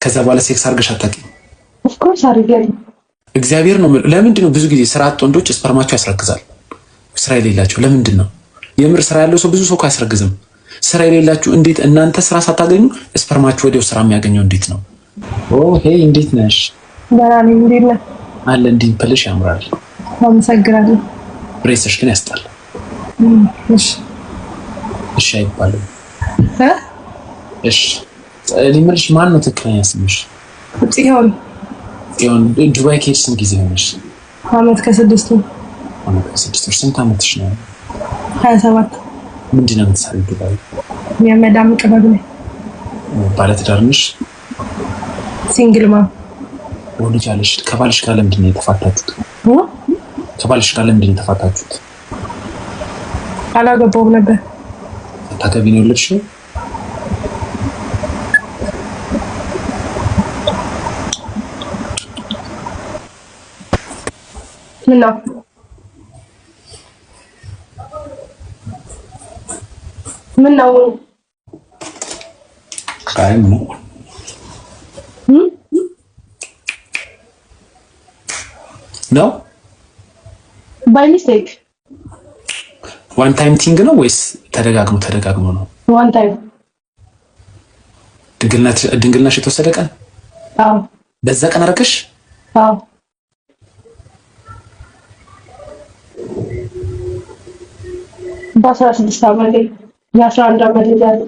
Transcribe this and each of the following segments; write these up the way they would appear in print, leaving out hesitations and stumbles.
ከዛ በኋላ ሴክስ አድርገሽ አታውቂም? ኦፍ ኮርስ አድርጌያለሁ። እግዚአብሔር ነው። ለምንድን ነው ብዙ ጊዜ ስራ አጥ ወንዶች ስፐርማቸው ያስረግዛል? ስራ የሌላቸው ለምንድን ነው? የምር ስራ ያለው ሰው ብዙ ሰው አያስረግዝም። ስራ የሌላችሁ እንዴት እናንተ ስራ ሳታገኙ ስፐርማችሁ ወዲያው ስራ የሚያገኘው እንዴት ነው? ኦ ሄይ እንዴት ነሽ? ደህና ነኝ። እንዴት ነህ? አለ እንዲህ ፕልሽ ያምራል። አመሰግናለሁ። ብሬስሽ ግን ያስጣል። እሺ እሺ አይባልም። እሺ ሊምርሽ ማን ነው ትክክለኛ ስምሽ? ጽዮን። ጽዮን ዱባይ ከሄድሽ ስንት ጊዜ ሆነሽ? ዓመት ከ6 ወር። ዓመት ከ6 ወር። ስንት ዓመትሽ ነው? 27። ምንድን ነው የምትሰሪው ዱባይ? የመዳም ቅመም ነኝ። ባለትዳር ነሽ? ሲንግል ማም። ወልጅ አለሽ? ከባልሽ ጋር ለምንድን ነው የተፋታችሁት? ከባልሽ ጋር ለምንድን ነው የተፋታችሁት? አላገባውም ነበር። ታገቢ ነው የወለድሽው? ምነው ምነው? አይ ነው ነው ባይ ሚስቴክ ዋን ታይም ቲንግ ነው ወይስ ተደጋግሞ ነው? ዋን ታይም። ድንግልናሽ የተወሰደ ቀን? አዎ። በዛ ቀን አደረገሽ? አዎ። በ16 ዓመቴ የ11 ዓመት ልጅ አለ።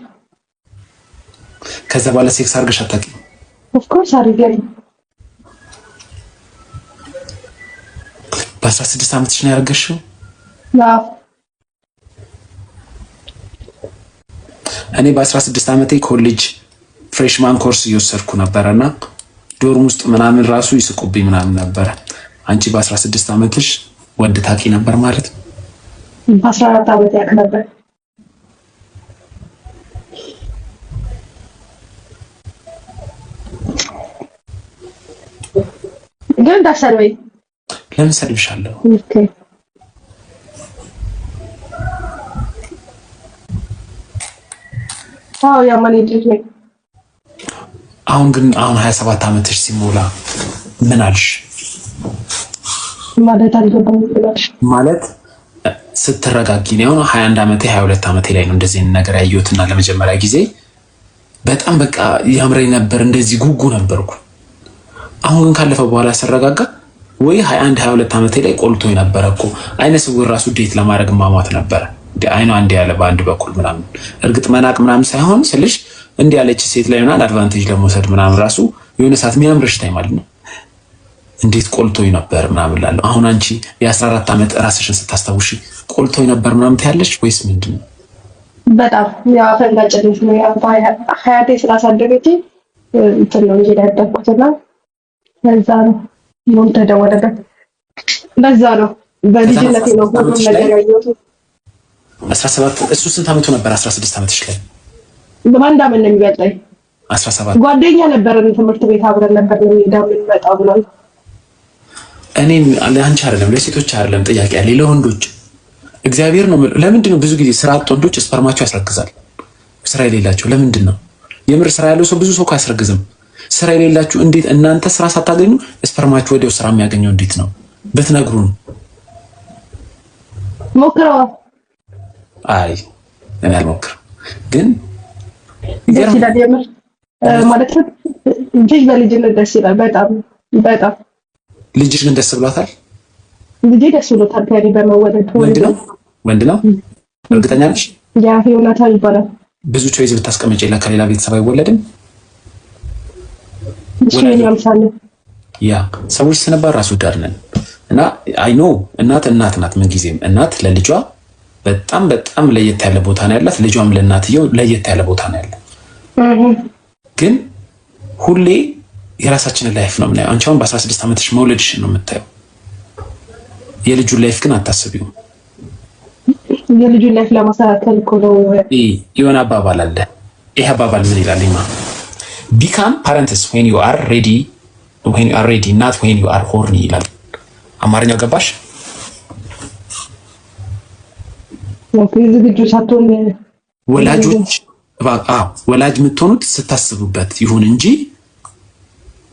ከዛ በኋላ ሴክስ አድርገሽ አታውቂም? ኦፍ ኮርስ አድርጌያለሁ። በ16 ዓመትሽ ነው ያደረገሽው? አዎ። እኔ በ16 ዓመቴ ኮሌጅ ፍሬሽማን ኮርስ እየወሰድኩ ነበረና ዶርም ውስጥ ምናምን ራሱ ይስቁብኝ ምናምን ነበረ። አንቺ በ16 ዓመትሽ ወንድ ታቂ ነበር ማለት ነው? በ14 ዓመት ያቅ ነበር። ግን እንዳሰድበኝ። ለምን ሰድብሻለሁ? ኦኬ አዎ ያማኔ ልጅ ነኝ። አሁን 27 ዓመትሽ ሲሞላ ምን አልሽ? ማለት አልገባኝም ብላሽ ማለት ስትረጋጊ ነው። 21 ዓመቴ 22 ዓመቴ ላይ ነው እንደዚህ ነገር ያየሁትና ለመጀመሪያ ጊዜ በጣም በቃ ያምረኝ ነበር፣ እንደዚህ ጉጉ ነበርኩ። አሁን ግን ካለፈ በኋላ ስረጋጋ ወይ 21 22 ዓመቴ ላይ ቆልቶኝ ነበር እኮ አይነ ስውር ራሱ ዴት ለማድረግ ማማት ነበር። አይኗ እንዲህ ያለ በአንድ በኩል ምናምን እርግጥ መናቅ ምናምን ሳይሆን ስልሽ እንዲህ ያለች ሴት ላይ ምናምን አድቫንቴጅ ለመውሰድ ምናምን ራሱ የሆነ ሰዓት የሚያምርሽ ታይ ማለት ነው። እንዴት ቆልቶኝ ነበር ምናምን ላለሁ። አሁን አንቺ የ14 ዓመት ራስሽን ስታስታውሺ ቆልቶኝ ነበር ምናምን ታያለሽ ወይስ ምንድን ነው? በጣም ያው ፈንጋጨልሽ ነው። ያው ሀያቴ ስላሳደገች እንትን ነው እንጂ ያደግኩትና ለዛ ነው ምን ተደወለበት። ለዛ ነው በልጅነቴ ነው ሁሉም ነገር ያየሁት። 17 እሱ ስንት ዓመቱ ነበር? 16 ዓመትሽ ላይ በአንድ ዓመት ነው የሚበልጠኝ። 17 ጓደኛ ነበርን፣ ትምህርት ቤት አብረን ነበር የምንመጣው ብለው። እኔን ለአንቺ አይደለም ለሴቶች አይደለም ጥያቄ ያለ ለወንዶች እግዚአብሔር ነው። ለምንድን ነው ብዙ ጊዜ ስራ አጥ ወንዶች ስፐርማቸው ያስረግዛል? ስራ የሌላቸው ለምንድን ነው? የምር ስራ ያለው ሰው ብዙ ሰው አያስረግዝም። ስራ የሌላችሁ እንዴት እናንተ ስራ ሳታገኙ ስፐርማችሁ ወዲያው ስራ የሚያገኘው እንዴት ነው? ብትነግሩን። ሞክረዋ። አይ እኔ አልሞክርም፣ ግን ደስ ይላል የምር ማለት ነው። ልጅ በልጅነት ደስ ይላል በጣም በጣም። ልጅሽ ግን ደስ ብሏታል? ልጅ ደስ ብሎታል ከእኔ በመወለድ። ወንድ ነው? እርግጠኛ ነሽ? ያ ዮናታን ይባላል። ብዙ ቾይዝ ብታስቀምጪ ከሌላ ቤተሰብ አይወለድም? ያ ሰዎች ስነባር ራሱ ዳር ነን እና አይ ኖ እናት ናት። ምን ጊዜም እናት ለልጇ በጣም በጣም ለየት ያለ ቦታ ነው ያላት። ልጇም ለእናትየው ለየት ያለ ቦታ ነው ያላት። ግን ሁሌ የራሳችንን ላይፍ ነው የምናየው። አንቺ አሁን በ16 ዓመትሽ መውለድሽን ነው የምታየው። የልጁን ላይፍ ግን አታስቢውም። የልጁን ላይፍ ለማስተካከል እኮ ነው። የሆነ አባባል አለ። ይሄ አባባል ምን ይላል? ቢካም ፓረንትስ when you are ready not when you are horny ይላል። አማርኛው ገባሽ? ዝግጁ ሳትሆን ወላጅ የምትሆኑት ስታስቡበት ይሁን እንጂ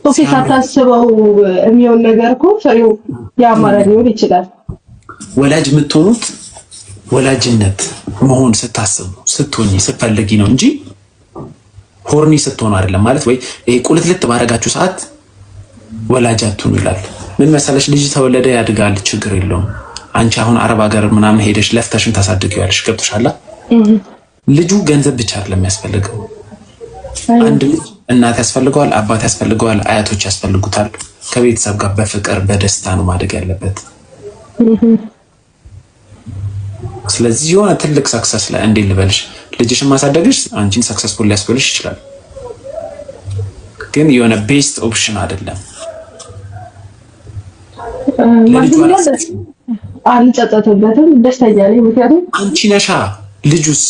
ኦኬ ሳታስበው የሚሆን ነገር እኮ ፍሬው ያማረ ሊሆን ይችላል። ወላጅ የምትሆኑት ወላጅነት መሆን ስታስቡ ስትሆኚ ስትፈልጊ ነው እንጂ ሆርኒ ስትሆኑ አይደለም። ማለት ወይ ይሄ ቁልትልት ባረጋችሁ ሰዓት ወላጅ አትሁኑ ይላል። ምን መሰለሽ ልጅ ተወለደ ያድጋል፣ ችግር የለውም። አንቺ አሁን አረብ ሀገር ምናምን ሄደሽ ለፍተሽን ታሳድጊዋለሽ። ገብቶሻል? ልጁ ገንዘብ ብቻ አይደለም የሚያስፈልገው። አንድ ልጅ እናት ያስፈልገዋል፣ አባት ያስፈልገዋል፣ አያቶች ያስፈልጉታል። ከቤተሰብ ጋር በፍቅር በደስታ ነው ማደግ ያለበት። ስለዚህ የሆነ ትልቅ ሰክሰስ ላይ እንዴት ልበልሽ ልጅሽን ማሳደግሽ አንቺን ሰክሰስፉል ሊያስብልሽ ይችላል፣ ግን የሆነ ቤስት ኦፕሽን አይደለም። አልጸጸትበትም፣ ደስተኛ ነኝ። ምክንያቱም አንቺ ነሻ ልጁስ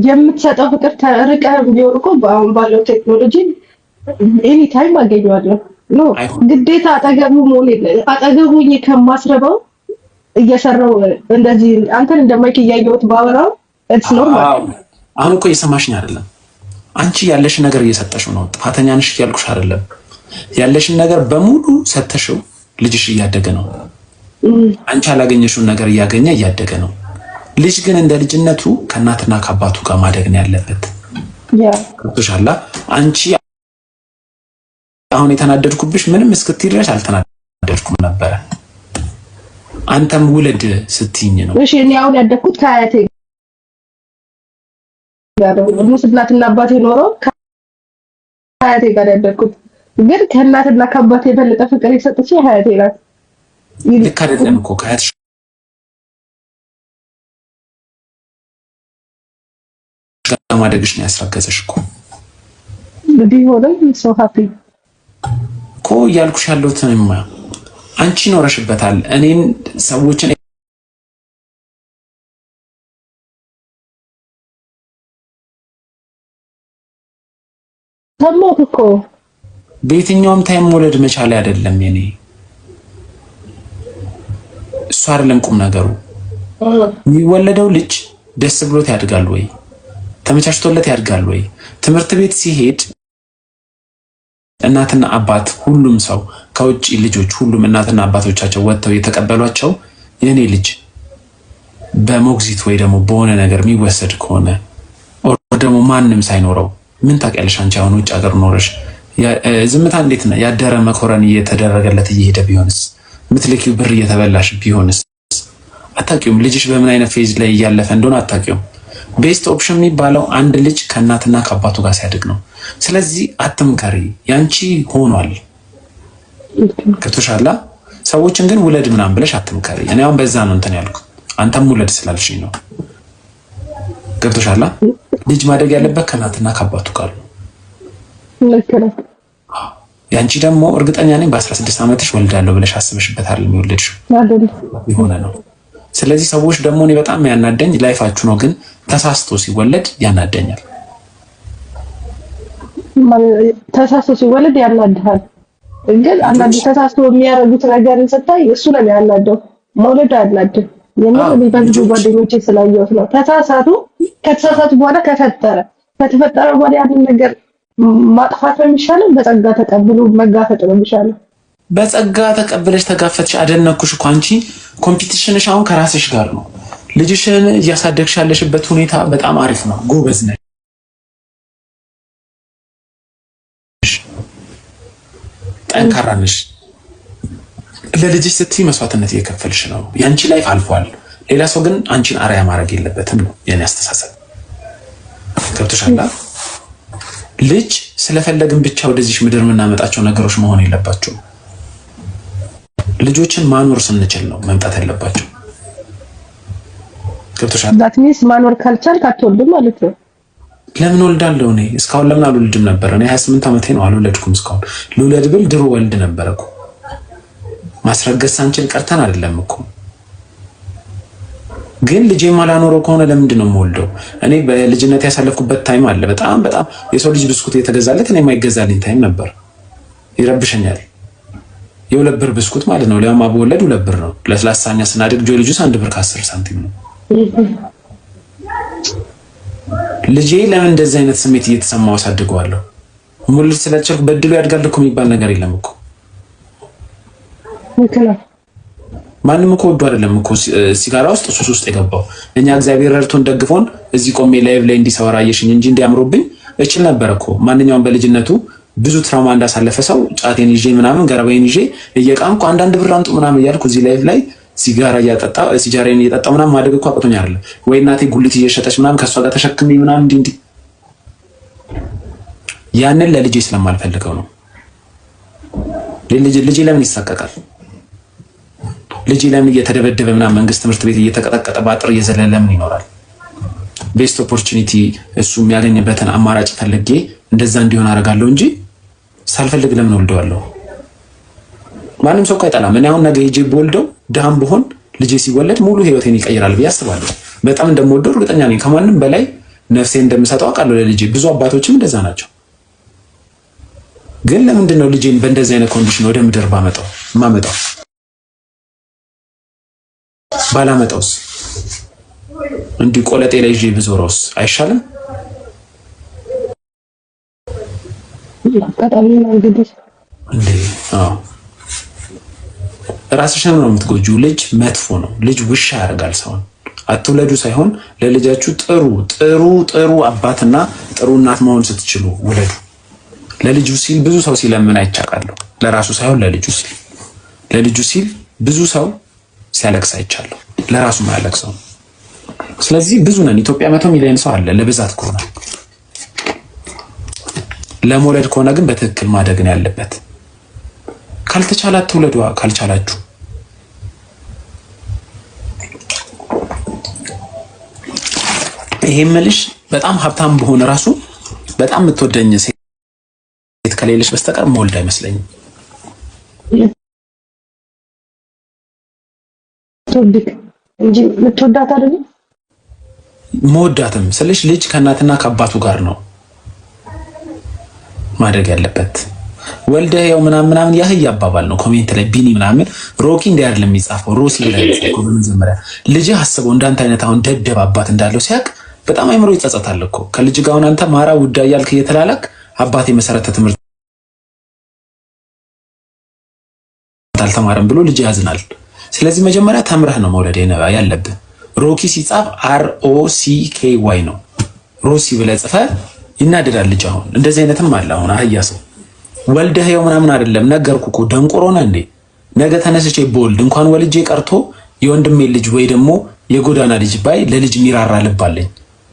የምትሰጠው ፍቅር ተርቀህ ቢሆን እኮ በአሁን ባለው ቴክኖሎጂ ኤኒ ታይም አገኘዋለሁ። ኖ ግዴታ አጠገቡ መሆን የለም። አጠገቡኝ ከማስረበው እየሰራው እንደዚህ አንተን እንደማይክ እያየሁት ባወራው እትስ ኖርማል። አሁን እኮ እየሰማሽኝ አይደለም። አንቺ ያለሽን ነገር እየሰጠሽው ነው። ጥፋተኛ ነሽ እያልኩሽ አይደለም። ያለሽን ነገር በሙሉ ሰተሽው ልጅሽ እያደገ ነው። አንቺ ያላገኘሽውን ነገር እያገኘ እያደገ ነው። ልጅ ግን እንደ ልጅነቱ ከእናትና ከአባቱ ጋር ማደግ ነው ያለበት። ገብቶሻል? አንቺ አሁን የተናደድኩብሽ ምንም እስክትይ ድረስ አልተናደድኩም ነበረ። አንተም ውለድ ስትይኝ ነው። እሺ እኔ አሁን ያደግኩት ከአያቴ ጋር ነው። እናትና አባቴ ኖረው ከአያቴ ጋር ያደግኩት፣ ግን ከእናትና ከአባቴ የበለጠ ፍቅር የሰጠችኝ አያቴ ናት። ልክ አይደለም እኮ ከአያትሽ ጋር ማደግሽ ነው ያስረገዘሽ እኮ። ቢሆንም ሰው ሃፒ እኮ እያልኩሽ ያለሁትንማ አንቺ ኖረሽበታል። እኔን ሰዎችን ተሞክ እኮ በየትኛውም ታይም መውለድ መቻል አይደለም የኔ እሱ አይደለም ቁም ነገሩ። የሚወለደው ልጅ ደስ ብሎት ያድጋል ወይ? ተመቻችቶለት ያድጋል ወይ? ትምህርት ቤት ሲሄድ እናትና አባት ሁሉም ሰው ከውጪ ልጆች ሁሉም እናትና አባቶቻቸው ወጥተው የተቀበሏቸው የኔ ልጅ በሞግዚት ወይ ደግሞ በሆነ ነገር የሚወሰድ ከሆነ ኦር ደግሞ ማንም ሳይኖረው ምን ታውቂያለሽ አንቺ አሁን ውጭ ሀገር ኖረሽ ዝምታ እንዴት ነው? ያደረ መኮረን እየተደረገለት እየሄደ ቢሆንስ? ምትልኪው ብር እየተበላሽ ቢሆንስ? አታውቂውም። ልጅሽ በምን አይነት ፌዝ ላይ እያለፈ እንደሆነ አታውቂውም። ቤስት ኦፕሽን የሚባለው አንድ ልጅ ከእናትና ከአባቱ ጋር ሲያድግ ነው። ስለዚህ አትምከሪ፣ ያንቺ ሆኗል። ከተሻላ ሰዎችን ግን ውለድ ምናምን ብለሽ አትምከሪ። እኔ አሁን በዛ ነው እንትን ያልኩት፣ አንተም ውለድ ስላልሽኝ ነው። ገብቶሻላ? ልጅ ማደግ ያለበት ከእናትና ከአባቱ ጋር ነው። ያንቺ ደግሞ እርግጠኛ ነኝ በ16 ዓመትሽ ወልዳለሁ ብለሽ አስበሽበት አይደለም የወለድሽው የሆነ ነው። ስለዚህ ሰዎች ደግሞ እኔ በጣም ያናደኝ ላይፋችሁ ነው፣ ግን ተሳስቶ ሲወለድ ያናደኛል። ተሳስቶ ሲወለድ ያናድሃል፣ ግን አንዳንድ ተሳስቶ የሚያደርጉት ነገር ስታይ እሱ ነው ያናደው። መውለድ አያናድም። የምን በብዙ ጓደኞቼ ስላየሁት ነው። ተሳሳቱ። ከተሳሳቱ በኋላ ከተፈጠረ በኋላ ያንን ነገር ማጥፋት ነው የሚሻለው፣ በጸጋ ተቀብሎ መጋፈጥ ነው የሚሻለው። በጸጋ ተቀብለሽ ተጋፈጥሽ፣ አደነኩሽ እኮ። አንቺ ኮምፒቲሽንሽ አሁን ከራስሽ ጋር ነው። ልጅሽን እያሳደግሽ ያለሽበት ሁኔታ በጣም አሪፍ ነው። ጎበዝ ነሽ፣ ጠንካራ ነሽ። ለልጅሽ ስትይ መስዋዕትነት እየከፈልሽ ነው። ያንቺ ላይፍ አልፏል። ሌላ ሰው ግን አንቺን አርአያ ማድረግ የለበትም ነው የኔ አስተሳሰብ። ገብቶሻል? ልጅ ስለፈለግን ብቻ ወደዚህ ምድር የምናመጣቸው ነገሮች መሆን የለባቸውም። ልጆችን ማኖር ስንችል ነው መምጣት ያለባቸው። ገብቶሻል? ዳት ሚንስ ማኖር ካልቻልክ አትወልድም ማለት ነው። ለምን ወልዳለሁ? እኔ እስካሁን ለምን አልወልድም ነበር? እኔ 28 ዓመቴ ነው፣ አልወለድኩም እስካሁን። ልውለድ ብል ድሮ ወልድ ነበር እኮ። ማስረገዝ ሳንችል ቀርተን አይደለም እኮ። ግን ልጄ ማላኖረው ከሆነ ለምንድን ነው የምወልደው? እኔ በልጅነት ያሳለፍኩበት ታይም አለ። በጣም የሰው ልጅ ብስኩት የተገዛለት እኔ የማይገዛልኝ ታይም ነበር። ይረብሸኛል። የ2 ብር ብስኩት ማለት ነው። ለማ በወለድ 2 ብር ነው። ለስላሳኛ ስናድግ ጆሊ ጁስ 1 ብር ከ10 ሳንቲም ነው። ልጄ ለምን እንደዚህ አይነት ስሜት እየተሰማው አሳድገዋለሁ? ሙሉ ስለቻልኩ በድሉ ያድጋል እኮ የሚባል ነገር የለም እኮ። ማንም እኮ ወዶ አይደለም እኮ ሲጋራ ውስጥ ሱስ ውስጥ የገባው። እኛ እግዚአብሔር ረድቶን ደግፎን እዚህ ቆሜ ላይቭ ላይ እንዲሰወራ አየሽኝ እንጂ እንዲያምሩብኝ እችል ነበር እኮ። ማንኛውም በልጅነቱ ብዙ ትራውማ እንዳሳለፈ ሰው ጫቴን ይዤ ምናምን ገረባዬን ይዤ እየቃምኩ አንዳንድ ብር አምጡ ምናምን እያልኩ እዚህ ላይቭ ላይ ሲጋራን እየጠጣሁ ምናምን ማደግ እኮ አቅቶኝ አይደለም ወይ እናቴ ጉሊት እየሸጠች ምናምን ከእሷ ጋር ተሸክሜ ምናምን እንዲህ ያንን ለልጄ ስለማልፈልገው ነው። ልጄ ለምን ይሳቀቃል? ልጄ ለምን እየተደበደበ ምናምን መንግስት ትምህርት ቤት እየተቀጠቀጠ ባጥር እየዘለለ ለምን ይኖራል? ቤስት ኦፖርቹኒቲ እሱ የሚያገኝበትን አማራጭ ፈልጌ እንደዛ እንዲሆን አደርጋለሁ እንጂ ሳልፈልግ ለምን ወልደዋለሁ? ማንም ሰው አይጠላም። እኔ አሁን ነገ ሄጄ ብወልደው ድሃም ብሆን ልጄ ሲወለድ ሙሉ ህይወቴን ይቀይራል ብዬ አስባለሁ። በጣም እንደምወደው እርግጠኛ ነኝ። ከማንም በላይ ነፍሴን እንደምሰጠው አውቃለሁ ለልጄ። ብዙ አባቶችም እንደዛ ናቸው። ግን ለምንድን ነው ልጄን በእንደዚህ አይነት ኮንዲሽን ወደ ምድር ማመጣው? ባላመጣውስ እንዲህ ቆለጤ ላይ ይዤ ብዞረውስ አይሻልም? እንዴ አዎ፣ ራስሽን ነው የምትጎጂው። ልጅ መጥፎ ነው። ልጅ ውሻ ያደርጋል ሰውን። አትውለዱ ሳይሆን ለልጃችሁ ጥሩ አባትና ጥሩ እናት መሆን ስትችሉ ውለዱ። ለልጁ ሲል ብዙ ሰው ሲለምን አይቻቃለሁ። ለራሱ ሳይሆን ለልጁ ሲል ብዙ ሰው ሲያለቅስ አይቻለሁ። ለራሱ ማያለቅሰው። ስለዚህ ብዙ ነን። ኢትዮጵያ 100 ሚሊዮን ሰው አለ ለብዛት ከሆነ። ለመውለድ ከሆነ ግን በትክክል ማደግ ነው ያለበት። ካልተቻለ አትውለዱ። ካልቻላችሁ ይሄ መልሽ በጣም ሀብታም በሆነ ራሱ በጣም የምትወደኝ ሴት ከሌለሽ በስተቀር መውለድ አይመስለኝም። እንጂ ምትወዳት አይደለም። መወዳትም ስልሽ ልጅ ከእናትና ከአባቱ ጋር ነው ማደግ ያለበት። ወልደ ያው ምናምን ያህያ አባባል ነው። ኮሜንት ላይ ቢኒ ምናምን ሮኪ እንደ አይደለም የሚጻፈው ሮሲ ላይ ነው። በመጀመሪያ ልጅ አስበው እንዳንተ አይነት አሁን ደደብ አባት እንዳለው ሲያቅ በጣም አይምሮ ይጸጸታል እኮ። ከልጅ ጋር አሁን አንተ ማራ ውዳ እያልክ እየተላላክ አባቴ መሰረተ ትምህርት አልተማረም ብሎ ልጅ ያዝናል። ስለዚህ መጀመሪያ ተምረህ ነው መውለድ ያለብህ። ሮኪ ሲጻፍ ROCKY ነው። ሮሲ ብለህ ጽፈህ ይናደዳል ልጅ። አሁን እንደዚህ አይነትም አለ። አሁን አህያ ሰው ወልደህ ያው ምናምን አይደለም። ነገርኩ እኮ ደንቆሮ ነህ እንዴ? ነገ ተነስቼ በወልድ እንኳን ወልጄ ቀርቶ የወንድሜ ልጅ ወይ ደግሞ የጎዳና ልጅ ባይ ለልጅ ሚራራ ልብ አለኝ።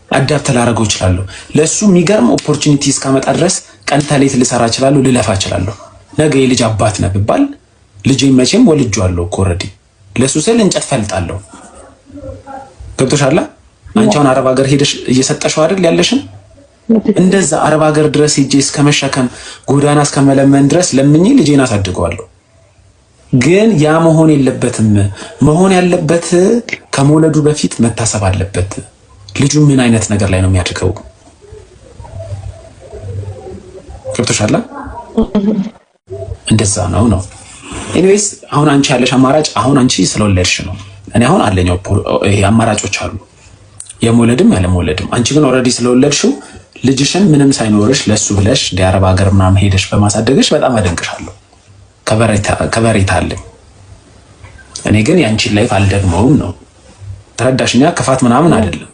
አዳፕት ላደርገው እችላለሁ። ለሱ የሚገርም ኦፖርቹኒቲ እስካመጣ ድረስ ቀን ተሌት ልሰራ እችላለሁ፣ ልለፋ እችላለሁ። ነገ የልጅ አባት ነህ ብባል ልጄን መቼም ወልጄዋለሁ እኮ ኦልሬዲ። ለሱ ስል እንጨት ፈልጣለሁ። ገብቶሻል? አንቺ አሁን አረብ ሀገር ሄደሽ እየሰጠሽው አይደል ያለሽን? እንደዛ አረብ ሀገር ድረስ ሄጄ እስከመሸከም ጎዳና እስከመለመን ድረስ ለምኜ ልጄን አሳድገዋለሁ። ግን ያ መሆን የለበትም። መሆን ያለበት ከመውለዱ በፊት መታሰብ አለበት። ልጁ ምን አይነት ነገር ላይ ነው የሚያድገው? ገብቶሻል? እንደዛ ነው። ኤኒዌይስ አሁን አንቺ ያለሽ አማራጭ አሁን አንቺ ስለወለድሽ ነው። እኔ አሁን አለኛው ይሄ አማራጮች አሉ፣ የመውለድም ያለመውለድም። አንቺ ግን ኦልሬዲ ስለወለድሽው ልጅሽን ምንም ሳይኖርሽ ለሱ ብለሽ አረብ ሀገር ምናምን ሄደሽ በማሳደግሽ በጣም አደንቅሻለሁ። ከበሬታ አለኝ። እኔ ግን ያንቺን ላይፍ አልደግመውም ነው። ተረዳሽኛ? ክፋት ምናምን አይደለም።